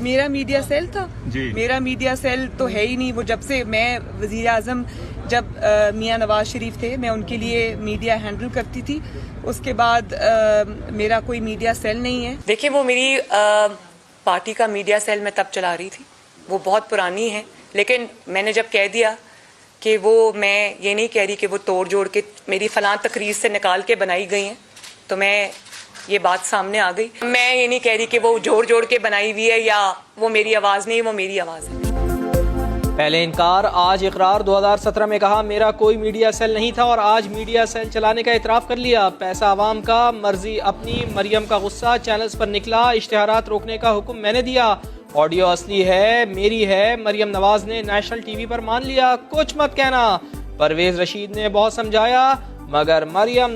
میرا media cell تھا جی. میرا میڈیا سیل تو ہے ہی نہیں. وہ جب سے میں وزیر اعظم جب میاں نواز شریف تھے میں ان کے لیے میڈیا ہینڈل کرتی تھی. اس کے بعد میرا کوئی میڈیا سیل نہیں ہے. دیکھیں وہ میری پارٹی کا میڈیا سیل میں تب چلا رہی تھی, وہ بہت پرانی ہے, لیکن میں نے جب کہہ دیا کہ وہ, میں یہ نہیں کہہ رہی کہ وہ توڑ جوڑ کے میری فلاں تقریر سے نکال کے بنائی گئی ہیں, تو میں یہ بات سامنے آ گئی. میں یہ نہیں کہہ رہی کہ وہ جوڑ جوڑ کے بنائی ہوئی ہے یا وہ میری آواز نہیں, وہ میری آواز ہے. پہلے انکار, آج اقرار. 2017 میں کہا میرا کوئی میڈیا سیل نہیں تھا اور آج میڈیا سیل چلانے کا اعتراف کر لیا. پیسہ عوام کا, مرضی اپنی. مریم کا غصہ چینلز پر نکلا, اشتہارات روکنے کا حکم میں نے دیا. آڈیو اصلی ہے, میری ہے. مریم نواز نے نیشنل ٹی وی پر مان لیا, کچھ مت کہنا. پرویز رشید نے بہت سمجھایا مگر مریم